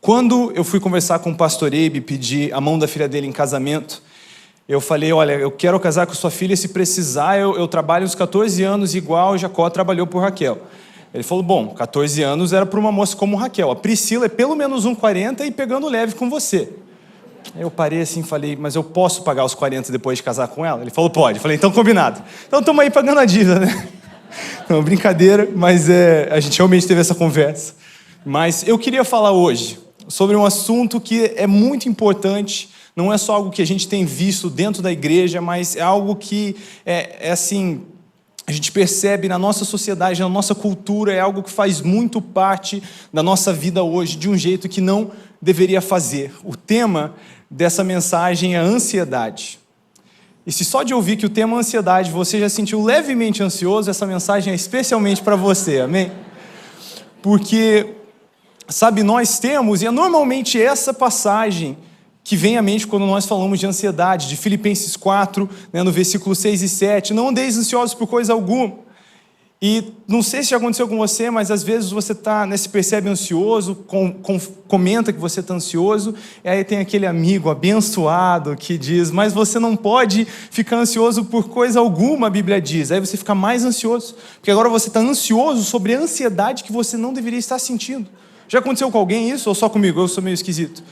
Quando eu fui conversar com o pastor Eibe, pedir a mão da filha dele em casamento, eu falei, olha, eu quero casar com sua filha, se precisar, eu trabalho uns 14 anos igual Jacó trabalhou por Raquel. Ele falou, bom, 14 anos era para uma moça como Raquel, a Priscila é pelo menos 40 e pegando leve com você. Aí eu parei assim e falei, mas eu posso pagar os 40 depois de casar com ela? Ele falou, pode. Eu falei, então combinado. Então estamos aí pagando a dívida, né? Não, brincadeira, mas a gente realmente teve essa conversa. Mas eu queria falar hoje sobre um assunto que é muito importante, não é só algo que a gente tem visto dentro da igreja, mas é algo que assim, a gente percebe na nossa sociedade, na nossa cultura, é algo que faz muito parte da nossa vida hoje, de um jeito que não deveria fazer. O tema dessa mensagem é ansiedade. E se só de ouvir que o tema é ansiedade, você já se sentiu levemente ansioso, essa mensagem é especialmente para você, amém? Porque, sabe, nós temos, e é normalmente essa passagem que vem à mente quando nós falamos de ansiedade, de Filipenses 4, né, no versículo 6 e 7, não andeis ansiosos por coisa alguma. E não sei se já aconteceu com você, mas às vezes você se percebe ansioso, comenta que você está ansioso, e aí tem aquele amigo abençoado que diz, mas você não pode ficar ansioso por coisa alguma, a Bíblia diz. Aí você fica mais ansioso, porque agora você está ansioso sobre a ansiedade que você não deveria estar sentindo. Já aconteceu com alguém isso, ou só comigo? Eu sou meio esquisito.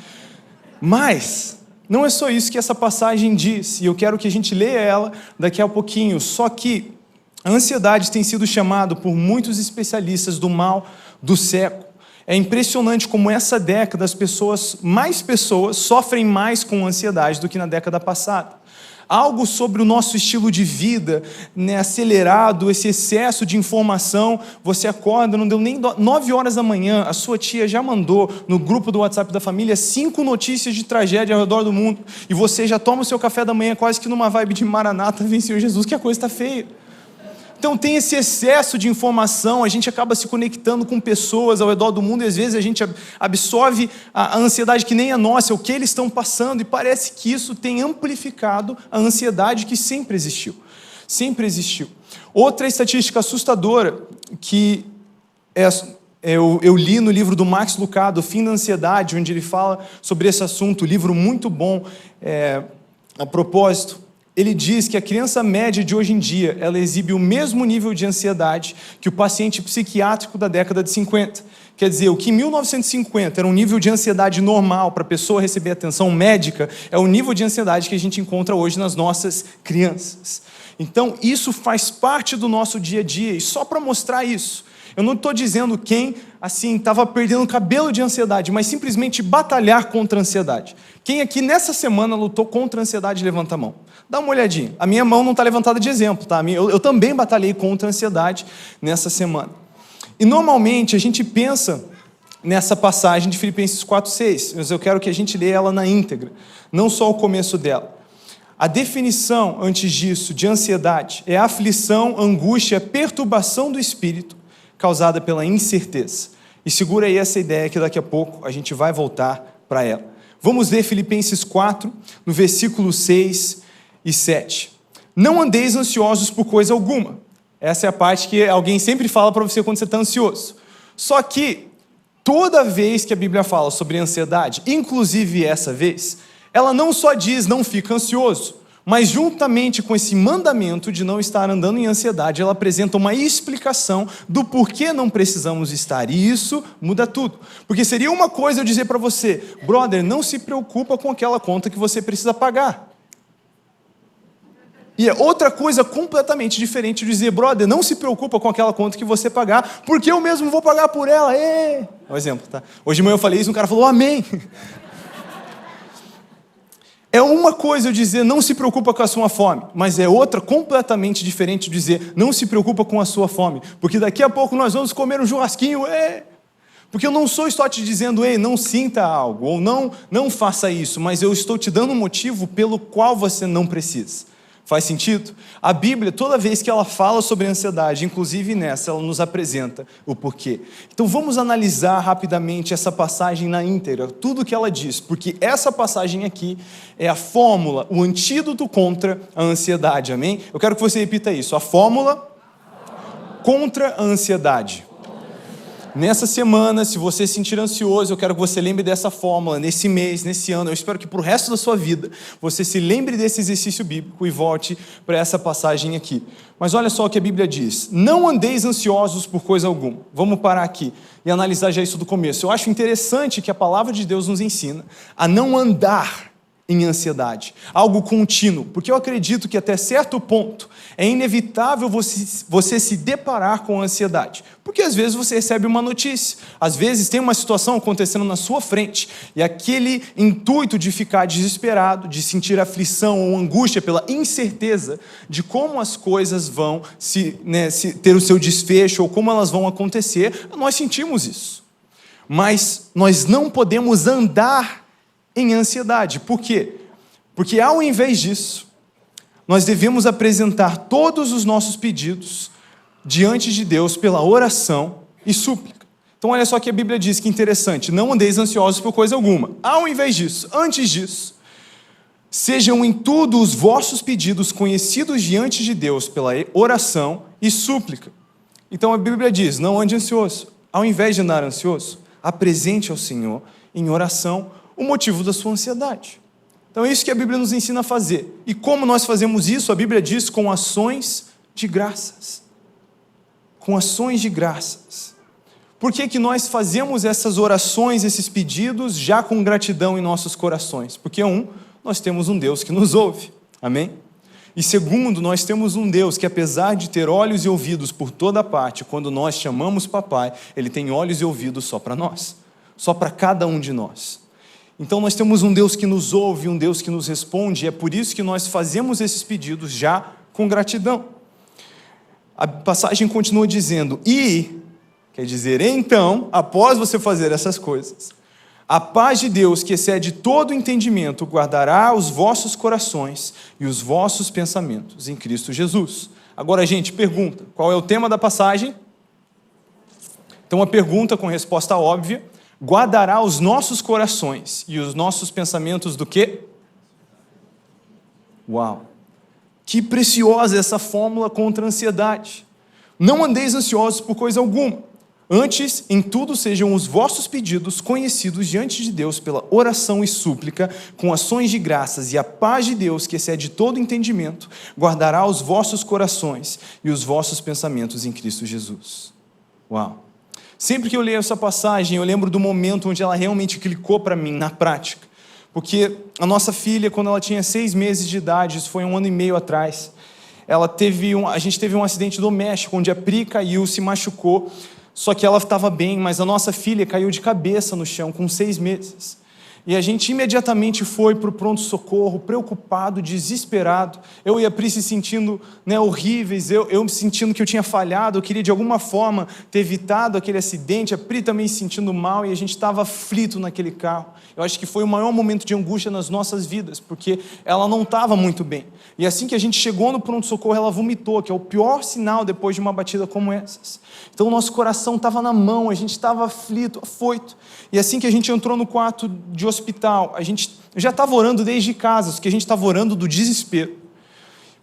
Mas não é só isso que essa passagem diz, e eu quero que a gente leia ela daqui a pouquinho, só que a ansiedade tem sido chamada por muitos especialistas do mal do século. É impressionante como essa década mais pessoas sofrem mais com ansiedade do que na década passada. Algo sobre o nosso estilo de vida, né, acelerado, esse excesso de informação, você acorda, não deu nem 9 horas da manhã, a sua tia já mandou no grupo do WhatsApp da família 5 notícias de tragédia ao redor do mundo, e você já toma o seu café da manhã quase que numa vibe de Maranata, vem Senhor Jesus, que a coisa está feia. Então tem esse excesso de informação, a gente acaba se conectando com pessoas ao redor do mundo e às vezes a gente absorve a ansiedade que nem a nossa, o que eles estão passando, e parece que isso tem amplificado a ansiedade que sempre existiu. Sempre existiu. Outra estatística assustadora que eu li no livro do Max Lucado, O Fim da Ansiedade, onde ele fala sobre esse assunto, livro muito bom a propósito. Ele diz que a criança média de hoje em dia, ela exibe o mesmo nível de ansiedade que o paciente psiquiátrico da década de 50. Quer dizer, o que em 1950 era um nível de ansiedade normal para a pessoa receber atenção médica, é o nível de ansiedade que a gente encontra hoje nas nossas crianças. Então, isso faz parte do nosso dia a dia, e só para mostrar isso, eu não estou dizendo quem, assim, estava perdendo o cabelo de ansiedade, mas simplesmente batalhar contra a ansiedade. Quem aqui nessa semana lutou contra a ansiedade, levanta a mão. Dá uma olhadinha. A minha mão não está levantada de exemplo, tá? Eu também batalhei contra a ansiedade nessa semana. E normalmente a gente pensa nessa passagem de Filipenses 4:6, mas eu quero que a gente leia ela na íntegra, não só o começo dela. A definição, antes disso, de ansiedade é aflição, angústia, perturbação do espírito, causada pela incerteza. E segura aí essa ideia que daqui a pouco a gente vai voltar para ela. Vamos ler Filipenses 4, no versículo 6 e 7. Não andeis ansiosos por coisa alguma. Essa é a parte que alguém sempre fala para você quando você está ansioso. Só que, toda vez que a Bíblia fala sobre ansiedade, inclusive essa vez, ela não só diz não fica ansioso, mas juntamente com esse mandamento de não estar andando em ansiedade, ela apresenta uma explicação do porquê não precisamos estar. E isso muda tudo. Porque seria uma coisa eu dizer para você, brother, não se preocupa com aquela conta que você precisa pagar. E é outra coisa completamente diferente de dizer, brother, não se preocupa com aquela conta que você pagar, porque eu mesmo vou pagar por ela. É um exemplo, tá? Hoje de manhã eu falei isso e um cara falou, amém. É uma coisa eu dizer, não se preocupa com a sua fome, mas é outra completamente diferente de dizer, não se preocupa com a sua fome, porque daqui a pouco nós vamos comer um churrasquinho, Porque eu não sou só te dizendo, não sinta algo, ou não faça isso, mas eu estou te dando um motivo pelo qual você não precisa. Faz sentido? A Bíblia, toda vez que ela fala sobre ansiedade, inclusive nessa, ela nos apresenta o porquê. Então vamos analisar rapidamente essa passagem na íntegra, tudo o que ela diz, porque essa passagem aqui é a fórmula, o antídoto contra a ansiedade, amém? Eu quero que você repita isso, a fórmula contra a ansiedade. Nessa semana, se você se sentir ansioso, eu quero que você lembre dessa fórmula, nesse mês, nesse ano. Eu espero que para o resto da sua vida, você se lembre desse exercício bíblico e volte para essa passagem aqui. Mas olha só o que a Bíblia diz. Não andeis ansiosos por coisa alguma. Vamos parar aqui e analisar já isso do começo. Eu acho interessante que a palavra de Deus nos ensina a não andar em ansiedade, algo contínuo, porque eu acredito que até certo ponto é inevitável você se deparar com ansiedade, porque às vezes você recebe uma notícia, às vezes tem uma situação acontecendo na sua frente, e aquele intuito de ficar desesperado, de sentir aflição ou angústia pela incerteza de como as coisas vão ter o seu desfecho ou como elas vão acontecer, nós sentimos isso, mas nós não podemos andar em ansiedade. Por quê? Porque ao invés disso, nós devemos apresentar todos os nossos pedidos diante de Deus pela oração e súplica. Então olha só que a Bíblia diz, que interessante, não andeis ansiosos por coisa alguma. Ao invés disso, antes disso, sejam em tudo os vossos pedidos conhecidos diante de Deus pela oração e súplica. Então a Bíblia diz, não ande ansioso. Ao invés de andar ansioso, apresente ao Senhor em oração o motivo da sua ansiedade. Então é isso que a Bíblia nos ensina a fazer. E como nós fazemos isso? A Bíblia diz com ações de graças. Com ações de graças. Por que nós fazemos essas orações, esses pedidos, já com gratidão em nossos corações? Porque nós temos um Deus que nos ouve. Amém? E segundo, nós temos um Deus que, apesar de ter olhos e ouvidos por toda parte, quando nós chamamos papai, Ele tem olhos e ouvidos só para nós. Só para cada um de nós. Então nós temos um Deus que nos ouve, um Deus que nos responde, e é por isso que nós fazemos esses pedidos já com gratidão. A passagem continua dizendo, quer dizer, então, após você fazer essas coisas, a paz de Deus, que excede todo entendimento, guardará os vossos corações e os vossos pensamentos em Cristo Jesus. Agora, gente, pergunta, qual é o tema da passagem? Então, uma pergunta com resposta óbvia. Guardará os nossos corações e os nossos pensamentos do quê? Uau! Que preciosa essa fórmula contra a ansiedade. Não andeis ansiosos por coisa alguma. Antes, em tudo sejam os vossos pedidos conhecidos diante de Deus pela oração e súplica, com ações de graças, e a paz de Deus, que excede todo entendimento, guardará os vossos corações e os vossos pensamentos em Cristo Jesus. Uau! Sempre que eu leio essa passagem, eu lembro do momento onde ela realmente clicou para mim, na prática. Porque a nossa filha, quando ela tinha 6 meses de idade, isso foi 1 ano e meio atrás, a gente teve um acidente doméstico, onde a Pri caiu, se machucou, só que ela estava bem, mas a nossa filha caiu de cabeça no chão, com 6 meses. E a gente imediatamente foi para o pronto-socorro, preocupado, desesperado. Eu e a Pri se sentindo horríveis, eu me sentindo que eu tinha falhado, eu queria de alguma forma ter evitado aquele acidente, a Pri também se sentindo mal, e a gente estava aflito naquele carro. Eu acho que foi o maior momento de angústia nas nossas vidas, porque ela não estava muito bem. E assim que a gente chegou no pronto-socorro, ela vomitou, que é o pior sinal depois de uma batida como essas. Então o nosso coração estava na mão, a gente estava aflito, afoito. E assim que a gente entrou no quarto de hospital, eu já estava orando desde casa, porque a gente estava orando do desespero.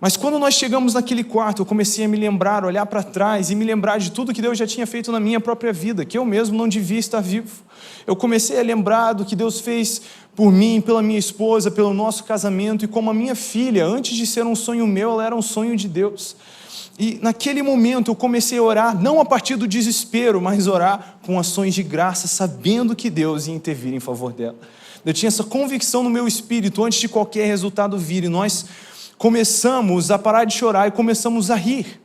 Mas quando nós chegamos naquele quarto, eu comecei a me lembrar, olhar para trás e me lembrar de tudo que Deus já tinha feito na minha própria vida, que eu mesmo não devia estar vivo. Eu comecei a lembrar do que Deus fez por mim, pela minha esposa, pelo nosso casamento, e como a minha filha, antes de ser um sonho meu, ela era um sonho de Deus. E naquele momento eu comecei a orar, não a partir do desespero, mas orar com ações de graça, sabendo que Deus ia intervir em favor dela. Eu tinha essa convicção no meu espírito, antes de qualquer resultado vir, e nós começamos a parar de chorar e começamos a rir.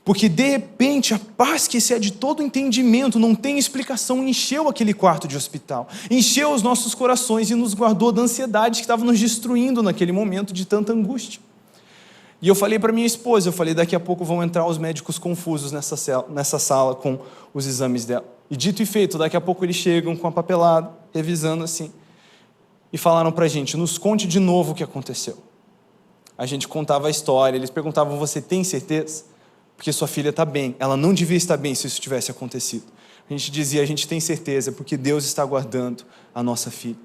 Porque de repente a paz que excede todo entendimento, não tem explicação, encheu aquele quarto de hospital, encheu os nossos corações e nos guardou da ansiedade que estava nos destruindo naquele momento de tanta angústia. E eu falei para minha esposa, daqui a pouco vão entrar os médicos confusos nessa sala com os exames dela. E dito e feito, daqui a pouco eles chegam com a papelada, revisando assim, e falaram para a gente, nos conte de novo o que aconteceu. A gente contava a história, eles perguntavam, você tem certeza? Porque sua filha está bem, ela não devia estar bem se isso tivesse acontecido. A gente dizia, a gente tem certeza, porque Deus está guardando a nossa filha.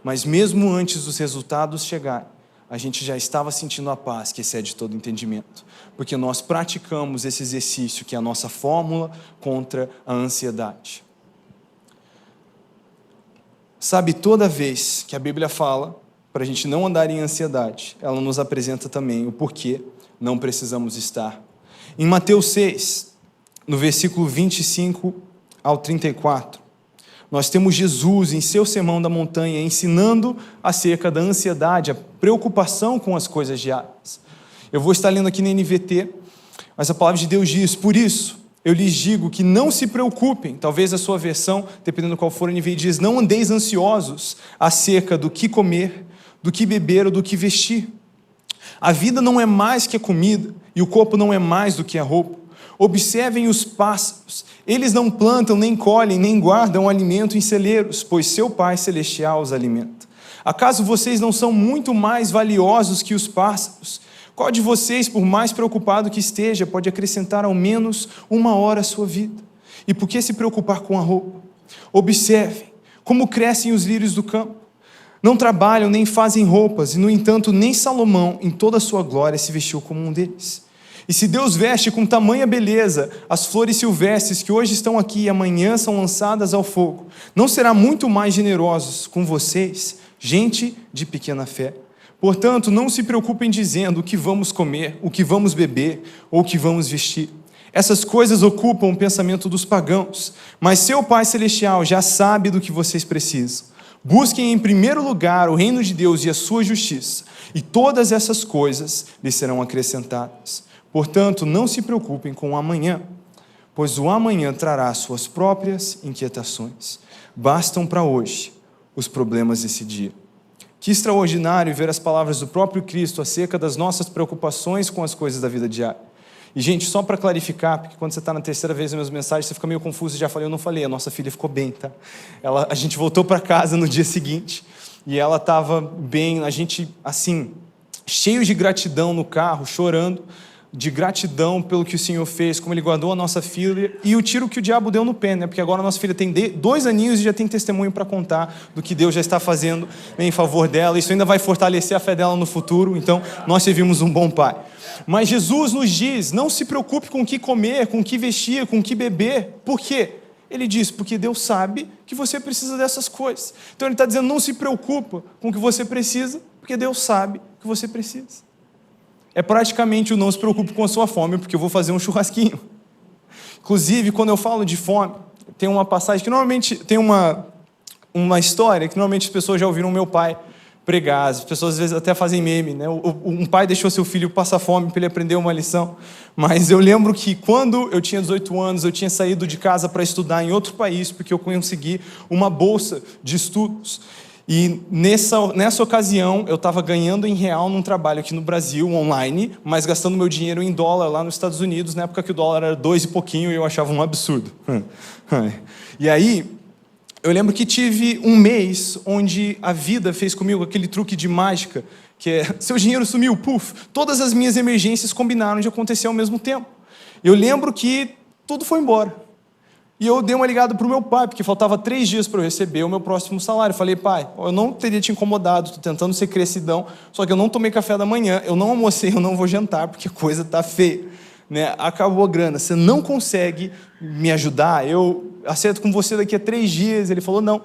Mas mesmo antes dos resultados chegarem, a gente já estava sentindo a paz que excede todo entendimento, porque nós praticamos esse exercício que é a nossa fórmula contra a ansiedade. Sabe, toda vez que a Bíblia fala para a gente não andar em ansiedade, ela nos apresenta também o porquê não precisamos estar. Em Mateus 6, no versículo 25 ao 34, nós temos Jesus em seu sermão da montanha ensinando acerca da ansiedade, a preocupação com as coisas diárias. Eu vou estar lendo aqui na NVT, mas a palavra de Deus diz: por isso eu lhes digo que não se preocupem. Talvez a sua versão, dependendo qual for a NVT, diz: não andeis ansiosos acerca do que comer, do que beber ou do que vestir. A vida não é mais que a comida, e o corpo não é mais do que a roupa. Observem os pássaros, eles não plantam, nem colhem, nem guardam alimento em celeiros, pois seu Pai Celestial os alimenta. Acaso vocês não são muito mais valiosos que os pássaros? Qual de vocês, por mais preocupado que esteja, pode acrescentar ao menos 1 hora à sua vida? E por que se preocupar com a roupa? Observem como crescem os lírios do campo. Não trabalham nem fazem roupas, e no entanto nem Salomão, em toda a sua glória, se vestiu como um deles. E se Deus veste com tamanha beleza as flores silvestres que hoje estão aqui e amanhã são lançadas ao fogo, não será muito mais generoso com vocês, gente de pequena fé? Portanto, não se preocupem dizendo o que vamos comer, o que vamos beber ou o que vamos vestir. Essas coisas ocupam o pensamento dos pagãos, mas seu Pai Celestial já sabe do que vocês precisam. Busquem em primeiro lugar o reino de Deus e a sua justiça, e todas essas coisas lhes serão acrescentadas. Portanto, não se preocupem com o amanhã, pois o amanhã trará suas próprias inquietações. Bastam para hoje os problemas desse dia. Que extraordinário ver as palavras do próprio Cristo acerca das nossas preocupações com as coisas da vida diária. E, gente, só para clarificar, porque quando você está na terceira vez nas minhas mensagens, você fica meio confuso, já falei, eu não falei, a nossa filha ficou bem, tá? A gente voltou para casa no dia seguinte, e ela estava bem, a gente, assim, cheio de gratidão no carro, chorando, de gratidão pelo que o Senhor fez, como Ele guardou a nossa filha, e o tiro que o diabo deu no pé, né? Porque agora a nossa filha tem 2 aninhos e já tem testemunho para contar do que Deus já está fazendo em favor dela. Isso ainda vai fortalecer a fé dela no futuro, então nós servimos um bom pai. Mas Jesus nos diz, não se preocupe com o que comer, com o que vestir, com o que beber. Por quê? Ele diz, porque Deus sabe que você precisa dessas coisas. Então Ele está dizendo, não se preocupa com o que você precisa, porque Deus sabe que você precisa. É praticamente o não se preocupe com a sua fome, porque eu vou fazer um churrasquinho. Inclusive, quando eu falo de fome, tem uma passagem que normalmente tem uma história que normalmente as pessoas já ouviram o meu pai pregar. As pessoas às vezes até fazem meme, né? Um pai deixou seu filho passar fome para ele aprender uma lição. Mas eu lembro que quando eu tinha 18 anos, eu tinha saído de casa para estudar em outro país, porque eu consegui uma bolsa de estudos. E nessa ocasião, eu estava ganhando em real num trabalho aqui no Brasil, online, mas gastando meu dinheiro em dólar lá nos Estados Unidos, na época que o dólar era 2 e pouquinho, e eu achava um absurdo. E aí, eu lembro que tive um mês onde a vida fez comigo aquele truque de mágica, que é, seu dinheiro sumiu, puf, todas as minhas emergências combinaram de acontecer ao mesmo tempo. Eu lembro que tudo foi embora. E eu dei uma ligada para o meu pai, porque faltava 3 dias para eu receber o meu próximo salário. Eu falei, pai, eu não teria te incomodado, estou tentando ser crescidão, só que eu não tomei café da manhã, eu não almocei, eu não vou jantar, porque a coisa está feia. Né? Acabou a grana, você não consegue me ajudar? Eu acerto com você daqui a 3 dias. Ele falou, não. Eu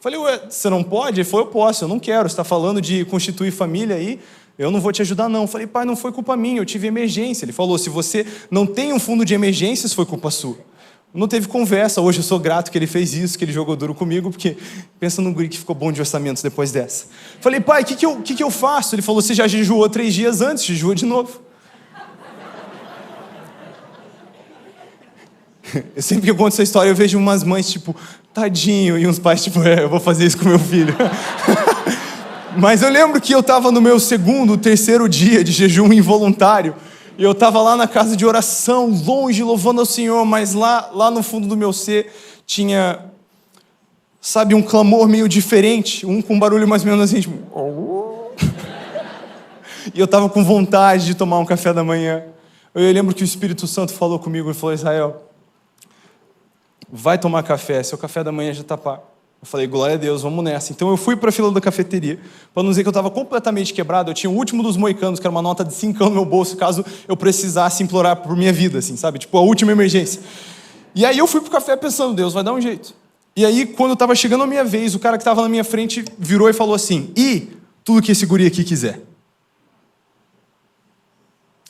falei, ué, você não pode? Ele falou, eu posso, eu não quero, você está falando de constituir família aí, eu não vou te ajudar não. Eu falei, pai, não foi culpa minha, eu tive emergência. Ele falou, se você não tem um fundo de emergências, foi culpa sua. Não teve conversa, hoje eu sou grato que ele fez isso, que ele jogou duro comigo, porque pensa num guri que ficou bom de orçamentos depois dessa. Falei, pai, o que eu faço? Ele falou, você já jejuou 3 dias antes, jejua de novo. Eu sempre que eu conto essa história, eu vejo umas mães tipo, tadinho, e uns pais tipo, eu vou fazer isso com meu filho. Mas eu lembro que eu estava no meu 2º, 3º dia de jejum involuntário, e eu estava lá na casa de oração, longe, louvando ao Senhor, mas lá no fundo do meu ser tinha, sabe, um clamor meio diferente, com um barulho mais ou menos assim, tipo... E eu estava com vontade de tomar um café da manhã. Eu lembro que o Espírito Santo falou comigo e falou, Israel, vai tomar café, seu café da manhã já está pago. Eu falei, glória a Deus, vamos nessa. Então eu fui para a fila da cafeteria, para não dizer que eu estava completamente quebrado. Eu tinha o último dos moicanos, que era uma nota de 5 no meu bolso, caso eu precisasse implorar por minha vida, assim, sabe? Tipo, a última emergência. E aí eu fui pro café pensando, Deus vai dar um jeito. E aí, quando eu estava chegando a minha vez, o cara que estava na minha frente virou e falou assim, e tudo que esse guri aqui quiser.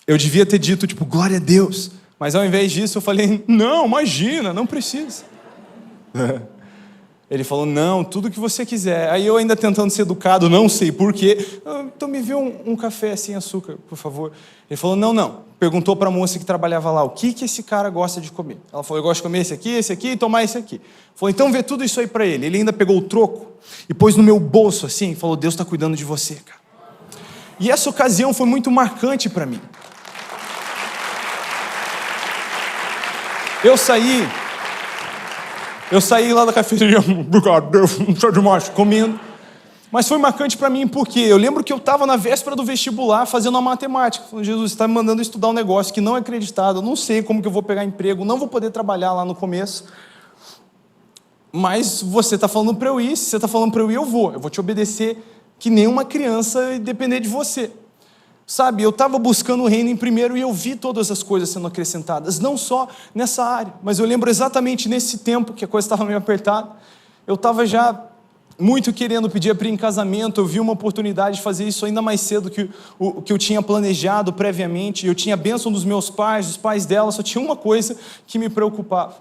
Eu devia ter dito, tipo, glória a Deus. Mas ao invés disso, eu falei, não, imagina, não precisa. Ele falou, não, tudo que você quiser. Aí eu ainda tentando ser educado, não sei porquê. Então me vê um café sem açúcar, por favor. Ele falou, não. Perguntou para a moça que trabalhava lá, o que esse cara gosta de comer? Ela falou, eu gosto de comer esse aqui e tomar esse aqui. Falou, então vê tudo isso aí para ele. Ele ainda pegou o troco e pôs no meu bolso assim, e falou, Deus está cuidando de você, cara. E essa ocasião foi muito marcante para mim. Eu saí lá da cafeteria, obrigado, Deus, não sei demais, comendo. Mas foi marcante para mim porque eu lembro que eu estava na véspera do vestibular fazendo a matemática. Falando, Jesus, você está me mandando estudar um negócio que não é acreditado, eu não sei como que eu vou pegar emprego, não vou poder trabalhar lá no começo. Mas você está falando para eu ir, se você está falando para eu ir, eu vou te obedecer que nem uma criança e depender de você. Sabe, eu estava buscando o reino em primeiro e eu vi todas as coisas sendo acrescentadas, não só nessa área, mas eu lembro exatamente nesse tempo que a coisa estava meio apertada, eu estava já muito querendo pedir a Pri em casamento, eu vi uma oportunidade de fazer isso ainda mais cedo que o que eu tinha planejado previamente, eu tinha a bênção dos meus pais, dos pais dela, só tinha uma coisa que me preocupava,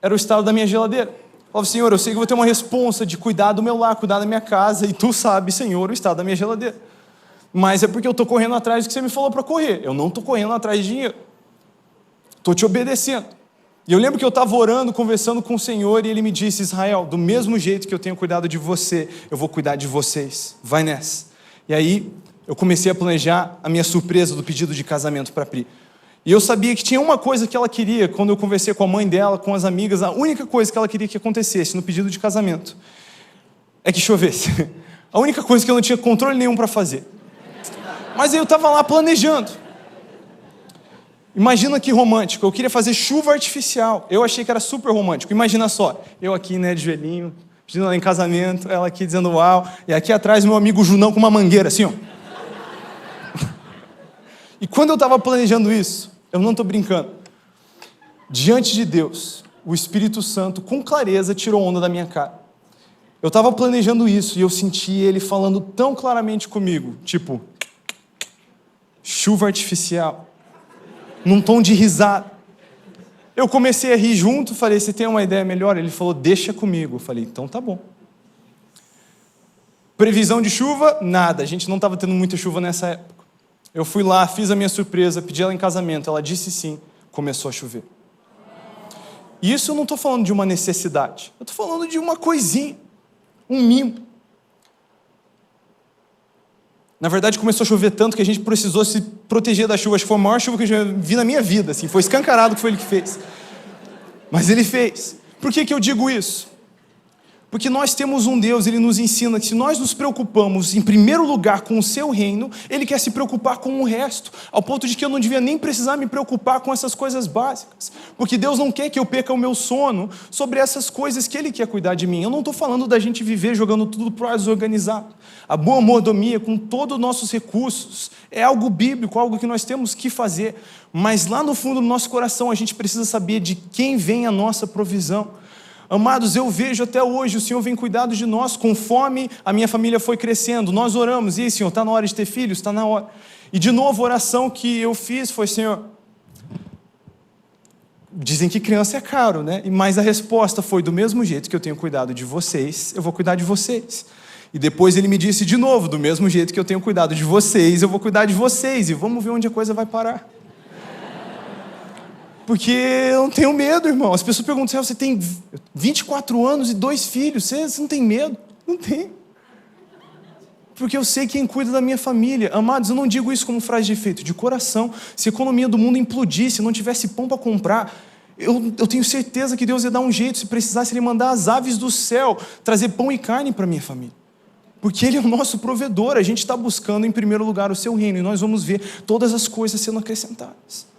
era o estado da minha geladeira. Eu falava, Senhor, eu sei que vou ter uma responsa de cuidar do meu lar, cuidar da minha casa, e Tu sabes, Senhor, o estado da minha geladeira. Mas é porque eu estou correndo atrás do que você me falou para correr. Eu não estou correndo atrás de dinheiro. Estou te obedecendo. E eu lembro que eu estava orando, conversando com o Senhor, e Ele me disse, Israel, do mesmo jeito que eu tenho cuidado de você, eu vou cuidar de vocês. Vai nessa. E aí, eu comecei a planejar a minha surpresa do pedido de casamento para a Pri. E eu sabia que tinha uma coisa que ela queria, quando eu conversei com a mãe dela, com as amigas, a única coisa que ela queria que acontecesse no pedido de casamento é que chovesse. A única coisa que eu não tinha controle nenhum para fazer. Mas aí eu estava lá planejando. Imagina que romântico, eu queria fazer chuva artificial. Eu achei que era super romântico. Imagina só, eu aqui, né, de joelhinho, pedindo ela em casamento, ela aqui dizendo uau, e aqui atrás meu amigo Junão com uma mangueira, assim, ó. E quando eu estava planejando isso, eu não estou brincando, diante de Deus, o Espírito Santo, com clareza, tirou onda da minha cara. Eu estava planejando isso e eu senti Ele falando tão claramente comigo, tipo... chuva artificial, num tom de risada. Eu comecei a rir junto, falei, você tem uma ideia melhor? Ele falou, deixa comigo. Eu falei, então tá bom. Previsão de chuva? Nada, a gente não estava tendo muita chuva nessa época. Eu fui lá, fiz a minha surpresa, pedi ela em casamento, ela disse sim, começou a chover. E isso eu não estou falando de uma necessidade, eu estou falando de uma coisinha, um mimo. Na verdade, começou a chover tanto que a gente precisou se proteger da chuva. Acho que foi a maior chuva que eu já vi na minha vida. Assim. Foi escancarado que foi Ele que fez. Mas Ele fez. Por que eu digo isso? Porque nós temos um Deus, Ele nos ensina que se nós nos preocupamos em primeiro lugar com o Seu reino, Ele quer se preocupar com o resto, ao ponto de que eu não devia nem precisar me preocupar com essas coisas básicas, porque Deus não quer que eu perca o meu sono sobre essas coisas que Ele quer cuidar de mim. Eu não estou falando da gente viver jogando tudo para o desorganizado. A boa mordomia com todos os nossos recursos é algo bíblico, algo que nós temos que fazer, mas lá no fundo do nosso coração a gente precisa saber de quem vem a nossa provisão. Amados, eu vejo até hoje, o Senhor vem cuidando de nós, conforme a minha família foi crescendo, nós oramos, e aí, Senhor, está na hora de ter filhos? Está na hora. E de novo a oração que eu fiz foi, Senhor, dizem que criança é caro, né? Mas a resposta foi, do mesmo jeito que eu tenho cuidado de vocês, eu vou cuidar de vocês. E depois Ele me disse de novo, do mesmo jeito que eu tenho cuidado de vocês, eu vou cuidar de vocês, e vamos ver onde a coisa vai parar. Porque eu não tenho medo, irmão. As pessoas perguntam, você tem 24 anos e 2 filhos, você não tem medo? Não tenho. Porque eu sei quem cuida da minha família. Amados, eu não digo isso como frase de efeito, de coração. Se a economia do mundo implodisse, não tivesse pão para comprar, eu tenho certeza que Deus ia dar um jeito. Se precisasse, Ele mandar as aves do céu trazer pão e carne para a minha família. Porque Ele é o nosso provedor. A gente está buscando em primeiro lugar o Seu reino. E nós vamos ver todas as coisas sendo acrescentadas.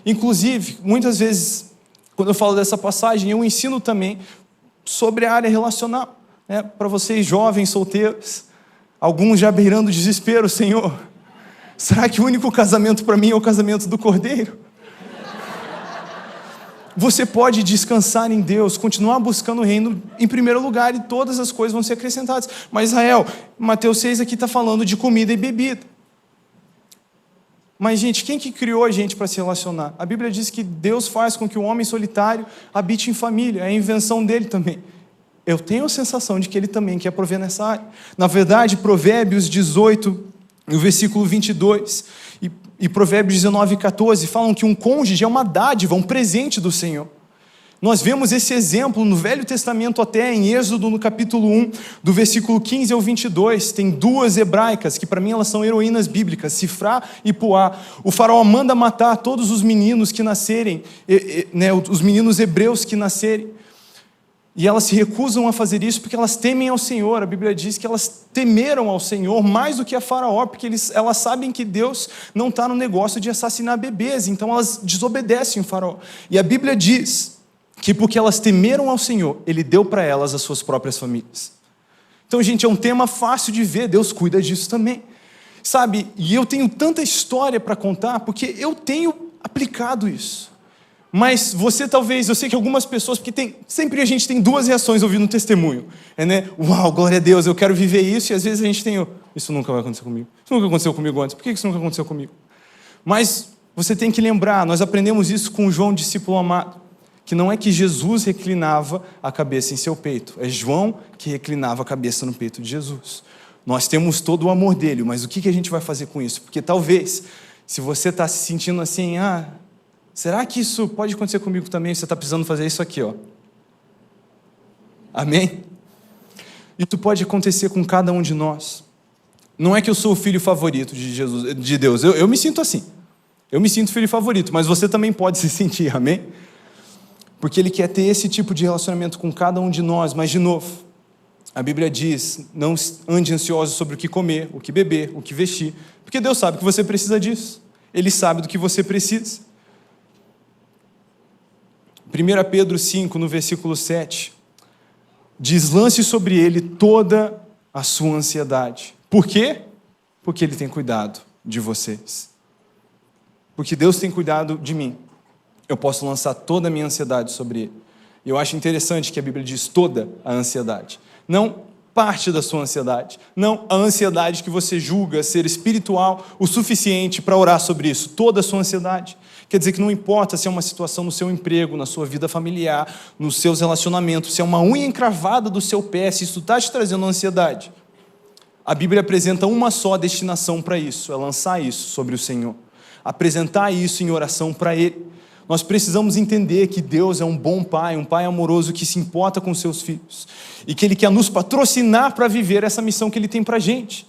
Inclusive, muitas vezes, quando eu falo dessa passagem, eu ensino também sobre a área relacional, né? Para vocês jovens solteiros, alguns já beirando o desespero, Senhor, será que o único casamento para mim é o casamento do Cordeiro? Você pode descansar em Deus, continuar buscando o reino em primeiro lugar e todas as coisas vão ser acrescentadas. Mas Israel, Mateus 6 aqui está falando de comida e bebida. Mas gente, quem que criou a gente para se relacionar? A Bíblia diz que Deus faz com que o homem solitário habite em família, é a invenção dele também. Eu tenho a sensação de que ele também quer prover nessa área. Na verdade, Provérbios 18, no versículo 22, e Provérbios 19, 14, falam que um cônjuge é uma dádiva, um presente do Senhor. Nós vemos esse exemplo no Velho Testamento até em Êxodo, no capítulo 1, do versículo 15 ao 22. Tem duas hebraicas, que para mim elas são heroínas bíblicas, Sifrá e Puá. O faraó manda matar todos os meninos que nascerem, né, os meninos hebreus que nascerem. E elas se recusam a fazer isso porque elas temem ao Senhor. A Bíblia diz que elas temeram ao Senhor mais do que a Faraó, porque elas sabem que Deus não está no negócio de assassinar bebês, então elas desobedecem o Faraó. E a Bíblia diz que porque elas temeram ao Senhor, Ele deu para elas as suas próprias famílias. Então, gente, é um tema fácil de ver, Deus cuida disso também. Sabe, e eu tenho tanta história para contar, porque eu tenho aplicado isso. Mas você talvez, eu sei que algumas pessoas, porque sempre a gente tem duas reações ouvindo um testemunho. Né? Uau, glória a Deus, eu quero viver isso, e às vezes a gente tem, isso nunca vai acontecer comigo. Isso nunca aconteceu comigo antes, por que isso nunca aconteceu comigo? Mas você tem que lembrar, nós aprendemos isso com João, discípulo amado, que não é que Jesus reclinava a cabeça em seu peito, é João que reclinava a cabeça no peito de Jesus. Nós temos todo o amor dele, mas o que a gente vai fazer com isso? Porque talvez, se você está se sentindo assim, será que isso pode acontecer comigo também? Você está precisando fazer isso aqui, ó. Amém? Isso pode acontecer com cada um de nós. Não é que eu sou o filho favorito de Jesus, de Deus. Eu me sinto assim. Eu me sinto filho favorito, mas você também pode se sentir, amém? Porque Ele quer ter esse tipo de relacionamento com cada um de nós. Mas, de novo, a Bíblia diz, não ande ansioso sobre o que comer, o que beber, o que vestir, porque Deus sabe que você precisa disso. Ele sabe do que você precisa. 1 Pedro 5, no versículo 7, diz, lance sobre ele toda a sua ansiedade. Por quê? Porque Ele tem cuidado de vocês. Porque Deus tem cuidado de mim. Eu posso lançar toda a minha ansiedade sobre Ele. E eu acho interessante que a Bíblia diz toda a ansiedade. Não parte da sua ansiedade. Não a ansiedade que você julga ser espiritual o suficiente para orar sobre isso. Toda a sua ansiedade. Quer dizer que não importa se é uma situação no seu emprego, na sua vida familiar, nos seus relacionamentos, se é uma unha encravada do seu pé, se isso está te trazendo ansiedade. A Bíblia apresenta uma só destinação para isso, é lançar isso sobre o Senhor. Apresentar isso em oração para Ele. Nós precisamos entender que Deus é um bom Pai, um Pai amoroso que se importa com seus filhos. E que Ele quer nos patrocinar para viver essa missão que Ele tem para a gente.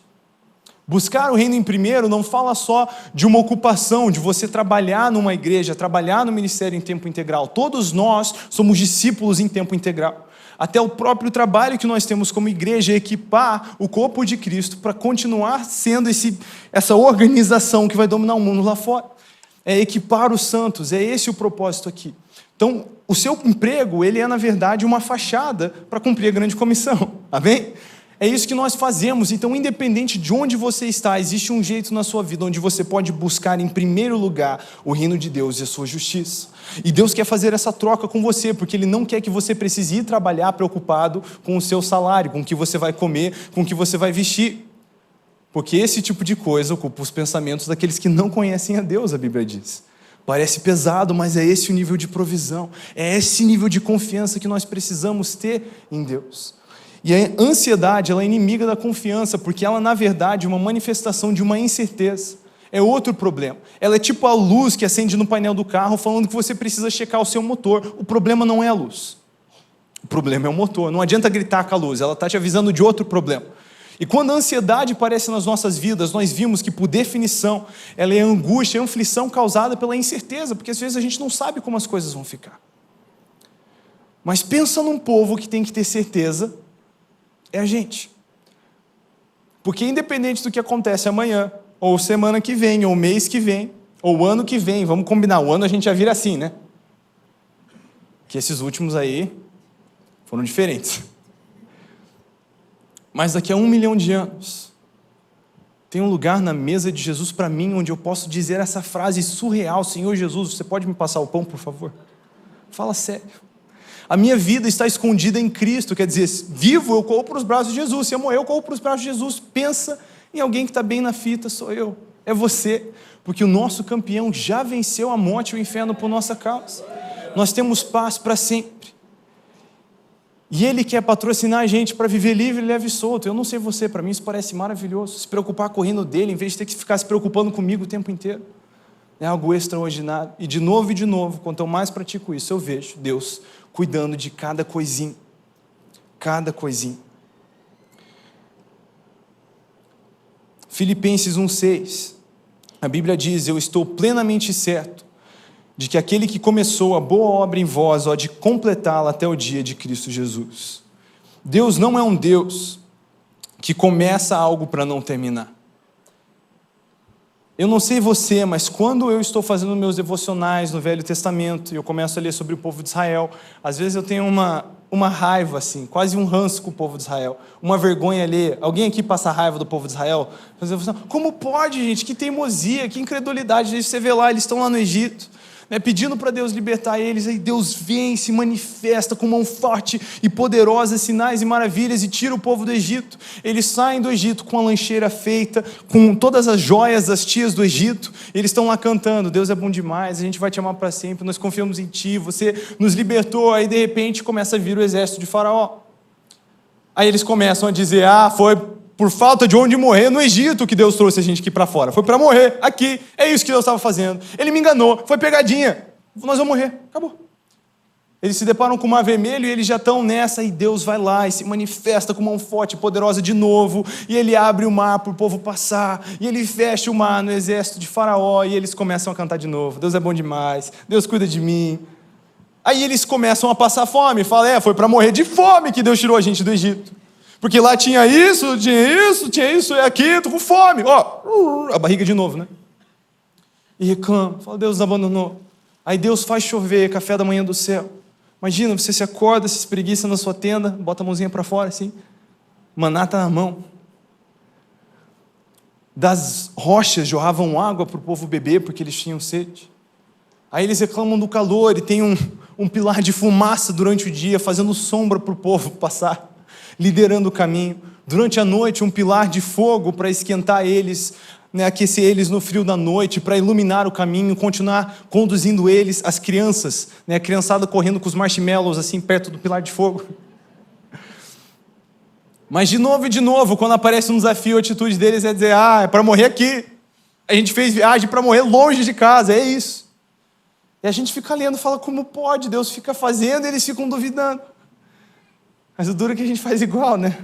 Buscar o reino em primeiro não fala só de uma ocupação, de você trabalhar numa igreja, trabalhar no ministério em tempo integral. Todos nós somos discípulos em tempo integral. Até o próprio trabalho que nós temos como igreja é equipar o corpo de Cristo para continuar sendo essa organização que vai dominar o mundo lá fora. É equipar os santos, é esse o propósito aqui. Então, o seu emprego, ele é, na verdade, uma fachada para cumprir a grande comissão. Amém? É isso que nós fazemos. Então, independente de onde você está, existe um jeito na sua vida onde você pode buscar em primeiro lugar o reino de Deus e a sua justiça. E Deus quer fazer essa troca com você, porque Ele não quer que você precise ir trabalhar preocupado com o seu salário, com o que você vai comer, com o que você vai vestir. Porque esse tipo de coisa ocupa os pensamentos daqueles que não conhecem a Deus, a Bíblia diz. Parece pesado, mas é esse o nível de provisão, é esse nível de confiança que nós precisamos ter em Deus. E a ansiedade, ela é inimiga da confiança, porque ela, na verdade, é uma manifestação de uma incerteza. É outro problema. Ela é tipo a luz que acende no painel do carro, falando que você precisa checar o seu motor. O problema não é a luz. O problema é o motor. Não adianta gritar com a luz, ela está te avisando de outro problema. E quando a ansiedade aparece nas nossas vidas, nós vimos que, por definição, ela é angústia, é aflição causada pela incerteza, porque às vezes a gente não sabe como as coisas vão ficar. Mas pensa num povo que tem que ter certeza, é a gente. Porque independente do que acontece amanhã, ou semana que vem, ou mês que vem, ou ano que vem, vamos combinar, o ano a gente já vira assim, né? Que esses últimos aí Foram diferentes. Mas daqui a 1 milhão de anos, tem um lugar na mesa de Jesus para mim, onde eu posso dizer essa frase surreal: Senhor Jesus, você pode me passar o pão, por favor? Fala sério. A minha vida está escondida em Cristo, quer dizer, vivo eu corro para os braços de Jesus, se eu morrer eu corro para os braços de Jesus. Pensa em alguém que está bem na fita, sou eu, é você, porque o nosso campeão já venceu a morte e o inferno por nossa causa. Nós temos paz para sempre. E Ele quer patrocinar a gente para viver livre, leve e solto. Eu não sei você, para mim isso parece maravilhoso. Se preocupar correndo dele, em vez de ter que ficar se preocupando comigo o tempo inteiro. É algo extraordinário. E de novo, quanto eu mais pratico isso, eu vejo Deus cuidando de cada coisinha. Cada coisinha. Filipenses 1,6. A Bíblia diz: eu estou plenamente certo de que aquele que começou a boa obra em vós há de completá-la até o dia de Cristo Jesus. Deus não é um Deus que começa algo para não terminar. Eu não sei você, mas quando eu estou fazendo meus devocionais no Velho Testamento e eu começo a ler sobre o povo de Israel, às vezes eu tenho uma raiva, assim, quase um ranço com o povo de Israel, uma vergonha ler. Alguém aqui passa raiva do povo de Israel? Como pode, gente? Que teimosia, que incredulidade. Você vê lá, eles estão lá no Egito, pedindo para Deus libertar eles, aí Deus vem, se manifesta com mão forte e poderosa, sinais e maravilhas, e tira o povo do Egito. Eles saem do Egito com a lancheira feita, com todas as joias das tias do Egito, eles estão lá cantando: Deus é bom demais, a gente vai te amar para sempre, nós confiamos em ti, você nos libertou. Aí de repente começa a vir o exército de Faraó. Aí eles começam a dizer: foi por falta de onde morrer no Egito que Deus trouxe a gente aqui para fora. Foi para morrer aqui. É isso que Deus estava fazendo. Ele me enganou. Foi pegadinha. Nós vamos morrer. Acabou. Eles se deparam com o mar vermelho e eles já estão nessa. E Deus vai lá e se manifesta com mão forte e poderosa de novo. E Ele abre o mar para o povo passar. E Ele fecha o mar no exército de Faraó. E eles começam a cantar de novo: Deus é bom demais. Deus cuida de mim. Aí eles começam a passar fome. Falam: foi para morrer de fome que Deus tirou a gente do Egito. Porque lá tinha isso, e aqui, tô com fome. A barriga de novo, né? E reclama, fala: Deus nos abandonou. Aí Deus faz chover café da manhã do céu. Imagina, você se acorda, se espreguiça na sua tenda, bota a mãozinha para fora assim, maná tá na mão. Das rochas jorravam água para o povo beber, porque eles tinham sede. Aí eles reclamam do calor, e tem um pilar de fumaça durante o dia, fazendo sombra para o povo passar, liderando o caminho. Durante a noite, um pilar de fogo para esquentar eles, aquecer eles no frio da noite, para iluminar o caminho, continuar conduzindo eles, as crianças, a criançada correndo com os marshmallows assim perto do pilar de fogo. Mas de novo, quando aparece um desafio, a atitude deles é dizer: é para morrer aqui. A gente fez viagem para morrer longe de casa, é isso. E a gente fica lendo, fala: como pode? Deus fica fazendo e eles ficam duvidando. Mas o duro é que a gente faz igual, né?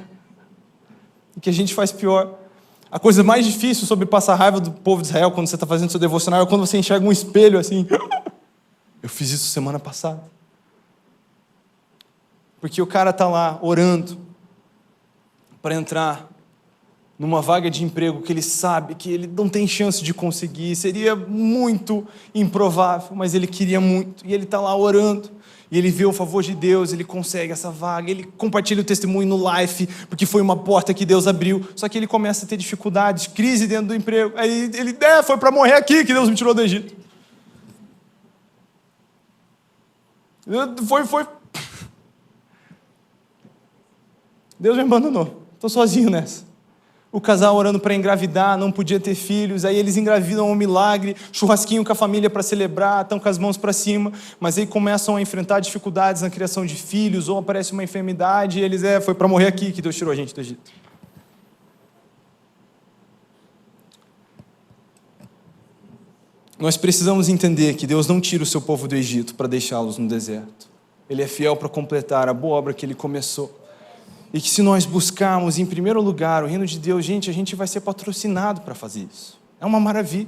E que a gente faz pior. A coisa mais difícil sobre passar raiva do povo de Israel quando você está fazendo seu devocional é quando você enxerga um espelho assim. Eu fiz isso semana passada. Porque o cara está lá orando para entrar numa vaga de emprego que ele sabe que ele não tem chance de conseguir, seria muito improvável, mas ele queria muito. E ele está lá orando. E ele vê o favor de Deus, ele consegue essa vaga, ele compartilha o testemunho no Life, porque foi uma porta que Deus abriu. Só que ele começa a ter dificuldades, crise dentro do emprego. Aí ele, foi para morrer aqui que Deus me tirou do Egito. Foi. Deus me abandonou, estou sozinho nessa. O casal orando para engravidar, não podia ter filhos, aí eles engravidam um milagre, churrasquinho com a família para celebrar, estão com as mãos para cima, mas aí começam a enfrentar dificuldades na criação de filhos, ou aparece uma enfermidade, e eles, foi para morrer aqui que Deus tirou a gente do Egito. Nós precisamos entender que Deus não tira o seu povo do Egito para deixá-los no deserto. Ele é fiel para completar a boa obra que Ele começou. E que se nós buscarmos, em primeiro lugar, o reino de Deus, a gente vai ser patrocinado para fazer isso. É uma maravilha.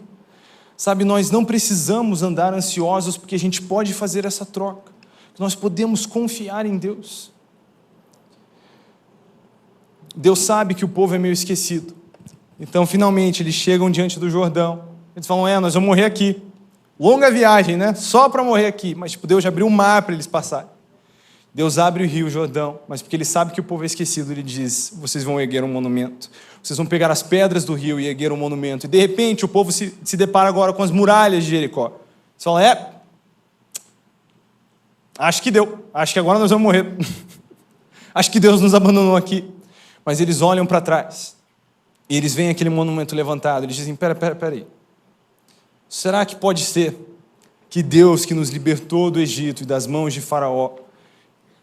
Sabe, nós não precisamos andar ansiosos, porque a gente pode fazer essa troca. Nós podemos confiar em Deus. Deus sabe que o povo é meio esquecido. Então, finalmente, eles chegam diante do Jordão. Eles falam: nós vamos morrer aqui. Longa viagem, né? Só para morrer aqui. Mas Deus já abriu um mar para eles passarem. Deus abre o rio Jordão, mas porque ele sabe que o povo é esquecido, ele diz, vocês vão erguer um monumento. Vocês vão pegar as pedras do rio e erguer um monumento. E de repente o povo se depara agora com as muralhas de Jericó. Você fala, acho que deu, acho que agora nós vamos morrer. Acho que Deus nos abandonou aqui. Mas eles olham para trás e eles veem aquele monumento levantado. Eles dizem, peraí. Será que pode ser que Deus que nos libertou do Egito e das mãos de Faraó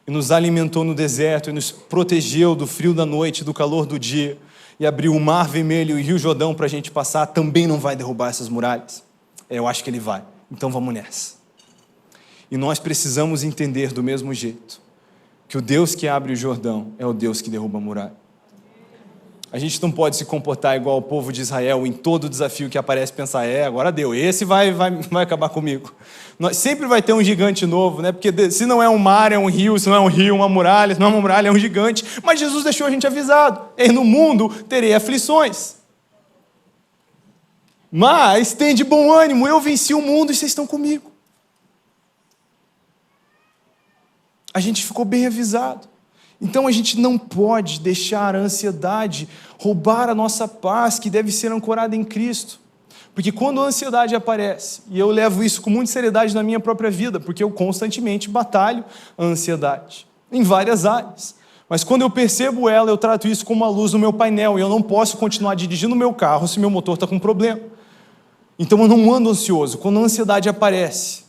e nos alimentou no deserto e nos protegeu do frio da noite, do calor do dia e abriu o Mar Vermelho e o Rio Jordão para a gente passar, também não vai derrubar essas muralhas? Eu acho que ele vai. Então vamos nessa. E nós precisamos entender do mesmo jeito que o Deus que abre o Jordão é o Deus que derruba a muralha. A gente não pode se comportar igual o povo de Israel em todo desafio que aparece, pensar, agora deu, esse vai acabar comigo. Sempre vai ter um gigante novo, né? Porque se não é um mar, é um rio, se não é um rio, uma muralha, se não é uma muralha, é um gigante. Mas Jesus deixou a gente avisado, no mundo terei aflições. Mas tem de bom ânimo, eu venci o mundo e vocês estão comigo. A gente ficou bem avisado. Então a gente não pode deixar a ansiedade roubar a nossa paz, que deve ser ancorada em Cristo. Porque quando a ansiedade aparece, e eu levo isso com muita seriedade na minha própria vida, porque eu constantemente batalho a ansiedade, em várias áreas. Mas quando eu percebo ela, eu trato isso como uma luz no meu painel, e eu não posso continuar dirigindo o meu carro se meu motor está com problema. Então eu não ando ansioso. Quando a ansiedade aparece,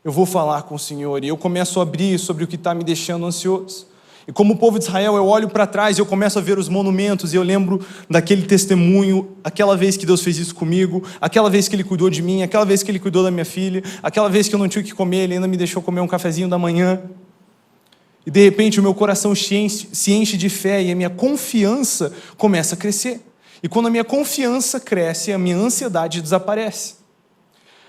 eu vou falar com o Senhor, e eu começo a abrir sobre o que está me deixando ansioso. E como o povo de Israel, eu olho para trás e eu começo a ver os monumentos, e eu lembro daquele testemunho, aquela vez que Deus fez isso comigo, aquela vez que Ele cuidou de mim, aquela vez que Ele cuidou da minha filha, aquela vez que eu não tinha o que comer, Ele ainda me deixou comer um cafezinho da manhã. E de repente o meu coração se enche de fé e a minha confiança começa a crescer. E quando a minha confiança cresce, a minha ansiedade desaparece.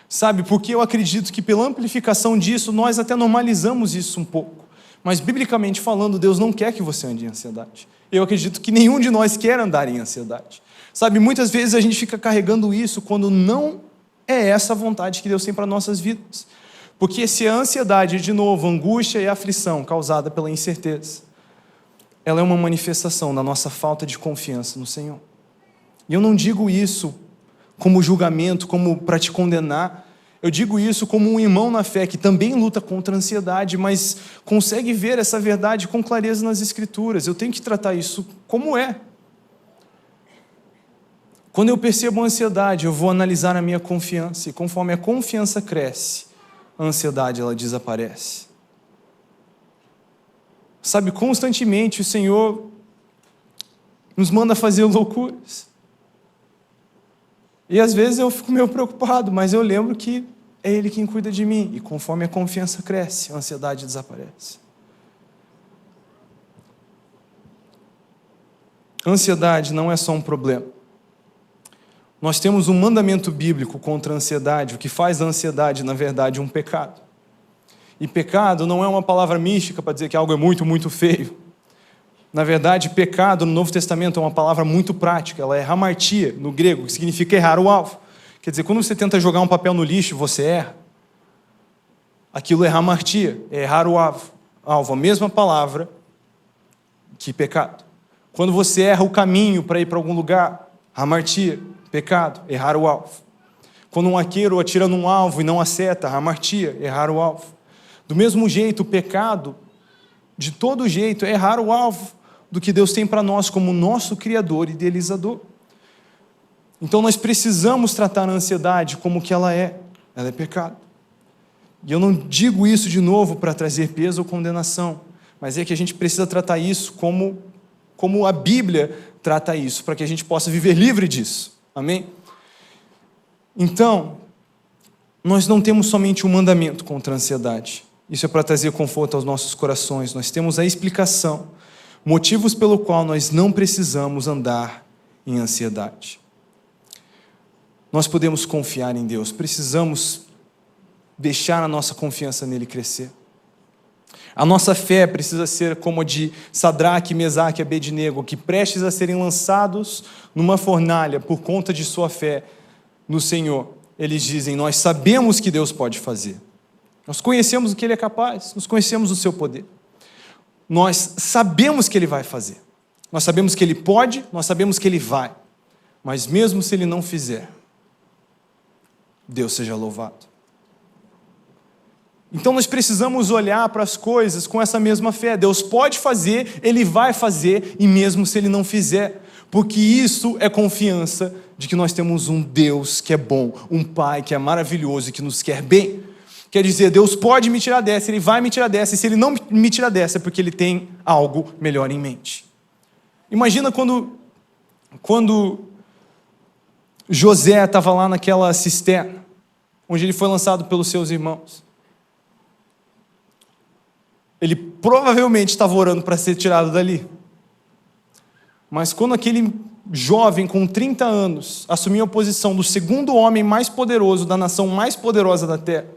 Sabe, porque eu acredito que pela amplificação disso, nós até normalizamos isso um pouco. Mas, biblicamente falando, Deus não quer que você ande em ansiedade. Eu acredito que nenhum de nós quer andar em ansiedade. Sabe, muitas vezes a gente fica carregando isso quando não é essa a vontade que Deus tem para nossas vidas. Porque se a ansiedade, de novo, angústia e aflição causada pela incerteza, ela é uma manifestação da nossa falta de confiança no Senhor. E eu não digo isso como julgamento, como para te condenar. Eu digo isso como um irmão na fé que também luta contra a ansiedade, mas consegue ver essa verdade com clareza nas Escrituras. Eu tenho que tratar isso como é. Quando eu percebo a ansiedade, eu vou analisar a minha confiança, e conforme a confiança cresce, a ansiedade ela desaparece. Sabe, constantemente o Senhor nos manda fazer loucuras. E às vezes eu fico meio preocupado, mas eu lembro que é Ele quem cuida de mim. E conforme a confiança cresce, a ansiedade desaparece. A ansiedade não é só um problema. Nós temos um mandamento bíblico contra a ansiedade, o que faz da ansiedade, na verdade, um pecado. E pecado não é uma palavra mística para dizer que algo é muito, muito feio. Na verdade, pecado no Novo Testamento é uma palavra muito prática, ela é hamartia, no grego, que significa errar o alvo. Quer dizer, quando você tenta jogar um papel no lixo, você erra. Aquilo é hamartia, é errar o alvo. A mesma palavra que pecado. Quando você erra o caminho para ir para algum lugar, hamartia, pecado, errar o alvo. Quando um arqueiro atira num alvo e não acerta, hamartia, errar o alvo. Do mesmo jeito, o pecado, de todo jeito, é errar o alvo do que Deus tem para nós como nosso Criador e idealizador. Então nós precisamos tratar a ansiedade como que ela é pecado. E eu não digo isso de novo para trazer peso ou condenação, mas é que a gente precisa tratar isso como a Bíblia trata isso, para que a gente possa viver livre disso. Amém? Então, nós não temos somente um mandamento contra a ansiedade. Isso é para trazer conforto aos nossos corações. Nós temos a explicação, motivos pelo qual nós não precisamos andar em ansiedade. Nós podemos confiar em Deus, precisamos deixar a nossa confiança nele crescer. A nossa fé precisa ser como a de Sadraque, Mesaque e Abednego, que prestes a serem lançados numa fornalha por conta de sua fé no Senhor. Eles dizem, nós sabemos que Deus pode fazer. Nós conhecemos o que Ele é capaz, nós conhecemos o seu poder. Nós sabemos que Ele vai fazer. Nós sabemos que Ele pode, nós sabemos que Ele vai. Mas mesmo se Ele não fizer, Deus seja louvado. Então nós precisamos olhar para as coisas com essa mesma fé. Deus pode fazer, Ele vai fazer, e mesmo se Ele não fizer, porque isso é confiança de que nós temos um Deus que é bom, um Pai que é maravilhoso e que nos quer bem. Quer dizer, Deus pode me tirar dessa, Ele vai me tirar dessa, e se Ele não me tirar dessa é porque Ele tem algo melhor em mente. Imagina quando José estava lá naquela cisterna, onde ele foi lançado pelos seus irmãos. Ele provavelmente estava orando para ser tirado dali. Mas quando aquele jovem com 30 anos assumiu a posição do segundo homem mais poderoso, da nação mais poderosa da terra,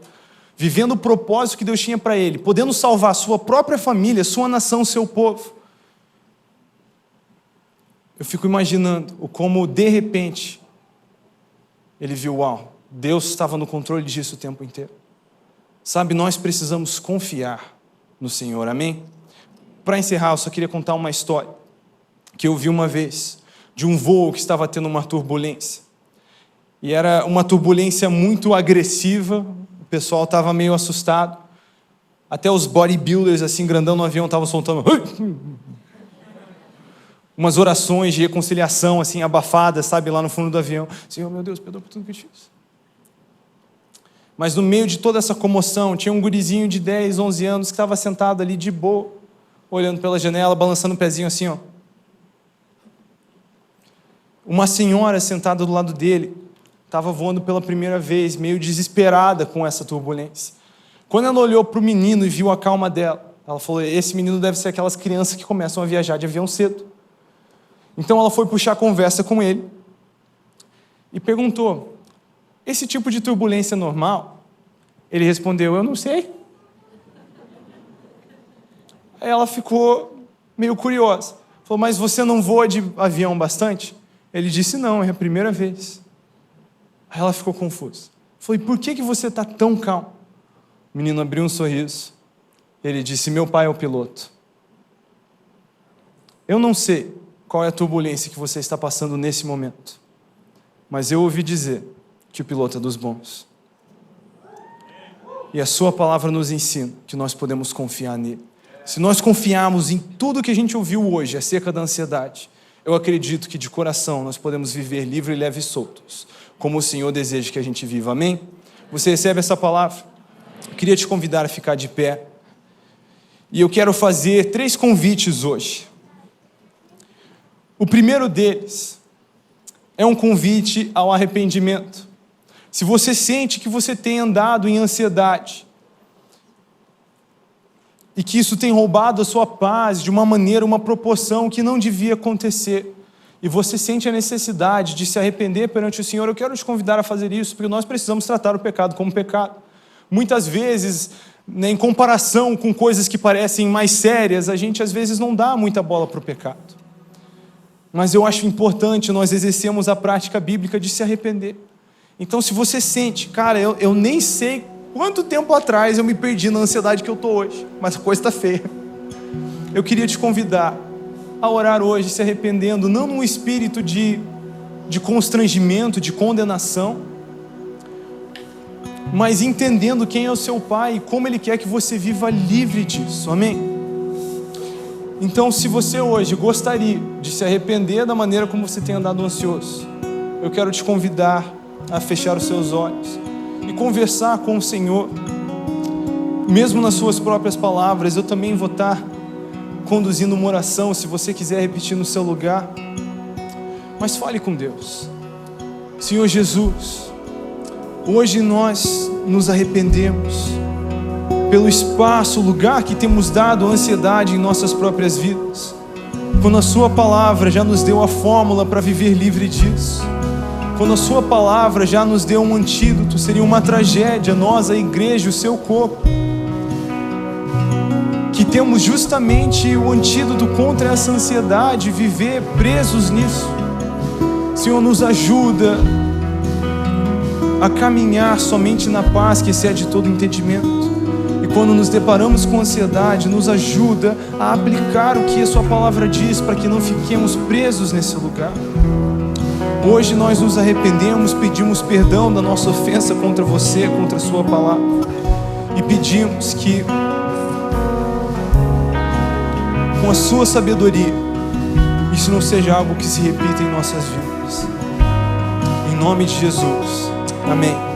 vivendo o propósito que Deus tinha para ele, podendo salvar sua própria família, sua nação, seu povo, eu fico imaginando como de repente ele viu, uau, Deus estava no controle disso o tempo inteiro. Sabe, nós precisamos confiar no Senhor, amém? Para encerrar, eu só queria contar uma história que eu vi uma vez, de um voo que estava tendo uma turbulência. E era uma turbulência muito agressiva, o pessoal estava meio assustado. Até os bodybuilders, assim, grandão no avião, estavam soltando umas orações de reconciliação, assim, abafadas, sabe, lá no fundo do avião. Senhor, meu Deus, perdoa por tudo que eu fiz. Mas no meio de toda essa comoção, tinha um gurizinho de 10, 11 anos que estava sentado ali de boa, olhando pela janela, balançando o pezinho assim, ó. Uma senhora sentada do lado dele, estava voando pela primeira vez, meio desesperada com essa turbulência. Quando ela olhou para o menino e viu a calma dela, ela falou, esse menino deve ser aquelas crianças que começam a viajar de avião cedo. Então ela foi puxar conversa com ele e perguntou, esse tipo de turbulência é normal? Ele respondeu, eu não sei. Aí ela ficou meio curiosa. Falou, mas você não voa de avião bastante? Ele disse, não, é a primeira vez. Aí ela ficou confusa. Falei, por que você está tão calmo? O menino abriu um sorriso. Ele disse, meu pai é o piloto. Eu não sei qual é a turbulência que você está passando nesse momento, mas eu ouvi dizer que o piloto é dos bons. E a sua palavra nos ensina que nós podemos confiar nele. Se nós confiarmos em tudo que a gente ouviu hoje acerca da ansiedade, eu acredito que de coração nós podemos viver livre, leve e soltos, como o Senhor deseja que a gente viva. Amém? Você recebe essa palavra? Eu queria te convidar a ficar de pé. E eu quero fazer 3 convites hoje. O primeiro deles é um convite ao arrependimento. Se você sente que você tem andado em ansiedade e que isso tem roubado a sua paz de uma maneira, uma proporção que não devia acontecer, e você sente a necessidade de se arrepender perante o Senhor, eu quero te convidar a fazer isso, porque nós precisamos tratar o pecado como pecado. Muitas vezes, em comparação com coisas que parecem mais sérias, a gente às vezes não dá muita bola para o pecado. Mas eu acho importante nós exercermos a prática bíblica de se arrepender. Então, se você sente, cara, eu nem sei quanto tempo atrás eu me perdi na ansiedade que eu estou hoje, mas a coisa está feia. Eu queria te convidar a orar hoje, se arrependendo, não num espírito de constrangimento, de condenação, mas entendendo quem é o seu Pai e como Ele quer que você viva livre disso. Amém? Então, se você hoje gostaria de se arrepender da maneira como você tem andado ansioso, eu quero te convidar a fechar os seus olhos e conversar com o Senhor. Mesmo nas suas próprias palavras, eu também vou estar conduzindo uma oração, se você quiser repetir no seu lugar. Mas fale com Deus. Senhor Jesus, hoje nós nos arrependemos pelo espaço, lugar que temos dado à ansiedade em nossas próprias vidas, quando a sua palavra já nos deu a fórmula para viver livre disso, quando a sua palavra já nos deu um antídoto. Seria uma tragédia nós, a igreja, o seu corpo, que temos justamente o antídoto contra essa ansiedade, viver presos nisso. Senhor, nos ajuda a caminhar somente na paz que excede todo entendimento. quando nos deparamos com ansiedade, nos ajuda a aplicar o que a sua palavra diz, para que não fiquemos presos nesse lugar. Hoje nós nos arrependemos, pedimos perdão da nossa ofensa contra você, contra a sua palavra, e pedimos que, com a sua sabedoria, isso não seja algo que se repita em nossas vidas. Em nome de Jesus. Amém.